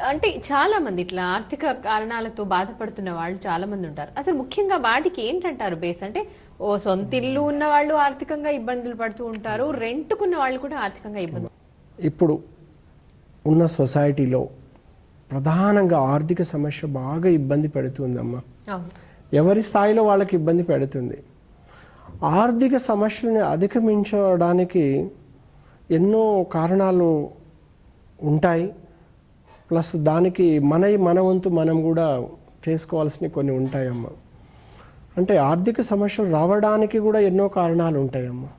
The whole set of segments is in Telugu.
అంటే చాలా మంది ఇట్లా ఆర్థిక కారణాలతో బాధపడుతున్న వాళ్ళు చాలా మంది ఉంటారు. అసలు ముఖ్యంగా వాటికి ఏంటంటారు బేస్? అంటే ఓ సొంత ఇల్లు ఉన్న వాళ్ళు ఆర్థికంగా ఇబ్బందులు పడుతూ ఉంటారు. రెంట్‌కున్న వాళ్ళు కూడా ఆర్థికంగా ఇబ్బంది. ఇప్పుడు ఉన్న సొసైటీలో ప్రధానంగా ఆర్థిక సమస్య బాగా ఇబ్బంది పెడుతుందమ్మా. అవును. ఎవరి స్థాయిలో వాళ్ళకి ఇబ్బంది పెడుతుంది. ఆర్థిక సమస్యలను అధిగమించడానికి ఎన్నో కారణాలు ఉంటాయి. ప్లస్ దానికి మన వంతు మనం కూడా చేసుకోవాల్సినవి కొన్ని ఉంటాయమ్మా. అంటే ఆర్థిక సమస్యలు రావడానికి కూడా ఎన్నో కారణాలు ఉంటాయమ్మా.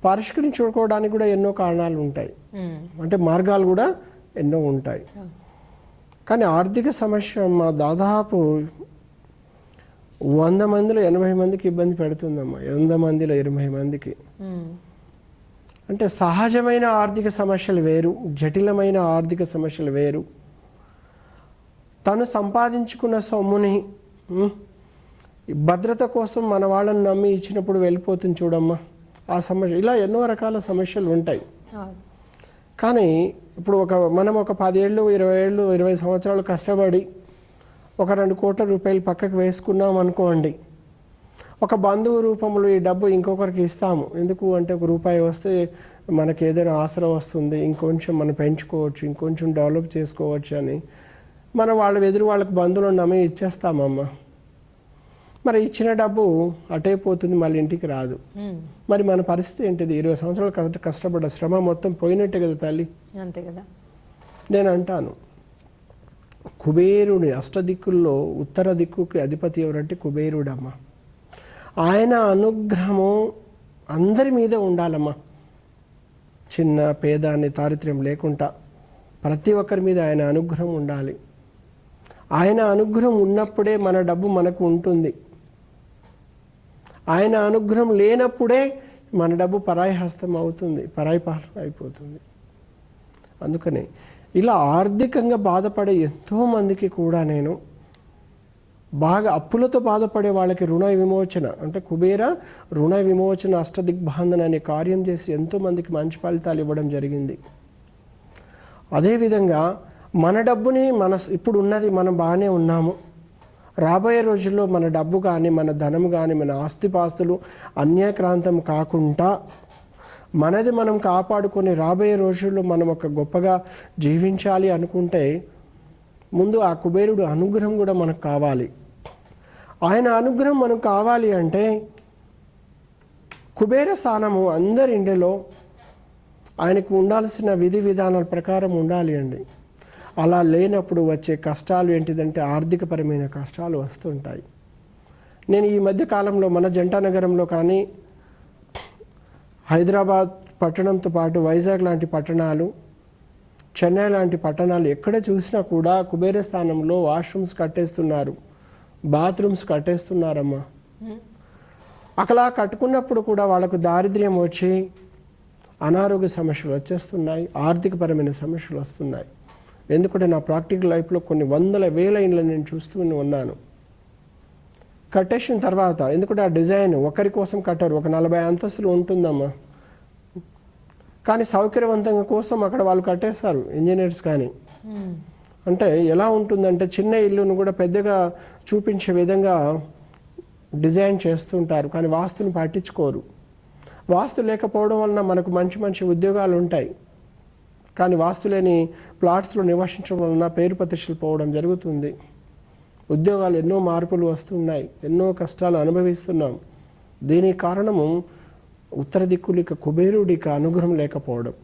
పరిష్కరించుకోవడానికి కూడా ఎన్నో కారణాలు ఉంటాయి. అంటే మార్గాలు కూడా ఎన్నో ఉంటాయి. కానీ ఆర్థిక సమస్య మా దాదాపు 100 మందిలో 80 మందికి ఇబ్బంది పెడుతుందమ్మా. 100 మందిలో 20 మందికి. అంటే సహజమైన ఆర్థిక సమస్యలు వేరు, జటిలమైన ఆర్థిక సమస్యలు వేరు. తను సంపాదించుకున్న సొమ్ముని భద్రత కోసం మన వాళ్ళని నమ్మి ఇచ్చినప్పుడు వెళ్ళిపోతుంది చూడమ్మా, ఆ సమస్య. ఇలా ఎన్నో రకాల సమస్యలు ఉంటాయి. కానీ ఇప్పుడు మనం ఒక 10 ఏళ్ళు 20 ఏళ్ళు 20 సంవత్సరాలు కష్టపడి ఒక 2 కోట్ల రూపాయలు పక్కకు వేసుకున్నాం అనుకోండి. ఒక బంధువు రూపంలో ఈ డబ్బు ఇంకొకరికి ఇస్తాము. ఎందుకు అంటే ఒక రూపాయి వస్తే మనకి ఏదైనా ఆసరా వస్తుంది, ఇంకొంచెం మనం పెంచుకోవచ్చు, ఇంకొంచెం డెవలప్ చేసుకోవచ్చు అని మనం వాళ్ళకి బంధువులను నమ్మి ఇచ్చేస్తామమ్మా. మరి ఇచ్చిన డబ్బు అటే పోతుంది, మళ్ళీ ఇంటికి రాదు. మరి మన పరిస్థితి ఏంటిది? 20 సంవత్సరాలు కష్టపడ్డ శ్రమ మొత్తం పోయినట్టే కదా తల్లి. అంతే కదా. నేను అంటాను, కుబేరుని అష్టదిక్కుల్లో ఉత్తర దిక్కుకి అధిపతి ఎవరంటే కుబేరుడమ్మా. ఆయన అనుగ్రహము అందరి మీద ఉండాలమ్మా. చిన్న పేద అనే తారిత్ర్యం లేకుండా ప్రతి ఒక్కరి మీద ఆయన అనుగ్రహం ఉండాలి. ఆయన అనుగ్రహం ఉన్నప్పుడే మన డబ్బు మనకు ఉంటుంది. ఆయన అనుగ్రహం లేనప్పుడే మన డబ్బు పరాయి హస్తం అవుతుంది, పరాయి పాలన అయిపోతుంది. అందుకనే ఇలా ఆర్థికంగా బాధపడే ఎంతో మందికి కూడా నేను బాగా అప్పులతో బాధపడే వాళ్ళకి రుణ విమోచన అంటే కుబేర రుణ విమోచన అష్టదిగ్బంధన అనే కార్యం చేసి ఎంతో మందికి మంచి ఫలితాలు ఇవ్వడం జరిగింది. అదేవిధంగా మన డబ్బుని ఇప్పుడు ఉన్నది మనం బాగానే ఉన్నాము. రాబోయే రోజుల్లో మన డబ్బు కానీ మన ధనం కానీ మన ఆస్తిపాస్తులు అన్యాక్రాంతం కాకుండా మనది మనం కాపాడుకొని రాబోయే రోజుల్లో మనం ఒక గొప్పగా జీవించాలి అనుకుంటే ముందు ఆ కుబేరుడు అనుగ్రహం కూడా మనకు కావాలి. ఆయన అనుగ్రహం మనకు కావాలి అంటే కుబేర స్థానము అందరి ఇంటిలో ఆయనకు ఉండాల్సిన విధి విధానాల ప్రకారం ఉండాలి అండి. అలా లేనప్పుడు వచ్చే కష్టాలు ఏంటిదంటే ఆర్థికపరమైన కష్టాలు వస్తుంటాయి. నేను ఈ మధ్య కాలంలో మన జంట నగరంలో కానీ హైదరాబాద్ పట్టణంతో పాటు వైజాగ్ లాంటి పట్టణాలు, చెన్నై లాంటి పట్టణాలు ఎక్కడ చూసినా కూడా కుబేర స్థానంలో వాష్రూమ్స్ కట్టేస్తున్నారు, బాత్రూమ్స్ కట్టేస్తున్నారమ్మా. అలా కట్టుకున్నప్పుడు కూడా వాళ్ళకు దారిద్ర్యం వచ్చి అనారోగ్య సమస్యలు వచ్చేస్తున్నాయి, ఆర్థికపరమైన సమస్యలు వస్తున్నాయి. ఎందుకంటే నా ప్రాక్టికల్ లైఫ్లో కొన్ని 100,000 ఇండ్లు నేను చూస్తూ ఉన్నాను. కట్టేసిన తర్వాత ఎందుకంటే ఆ డిజైన్ ఒకరి కోసం కట్టారు, ఒక 40 అంతస్తులు ఉంటుందమ్మా. కానీ సౌకర్యవంతంగా కోసం అక్కడ వాళ్ళు కట్టేస్తారు ఇంజనీర్స్. కానీ అంటే ఎలా ఉంటుందంటే చిన్న ఇల్లును కూడా పెద్దగా చూపించే విధంగా డిజైన్ చేస్తుంటారు, కానీ వాస్తుని పట్టించుకోరు. వాస్తు లేకపోవడం వలన మనకు మంచి మంచి ఉద్యోగాలు ఉంటాయి, కానీ వాస్తు లేని ప్లాట్స్లో నివసించడం వలన పేరు ప్రతిష్టలు పోవడం జరుగుతుంది. ఉద్యోగాలు ఎన్నో మార్పులు వస్తున్నాయి, ఎన్నో కష్టాలు అనుభవిస్తున్నాం. దీనికి కారణము ఉత్తర దిక్కులిక కుబేరుడికి అనుగ్రహం లేకపోవడం.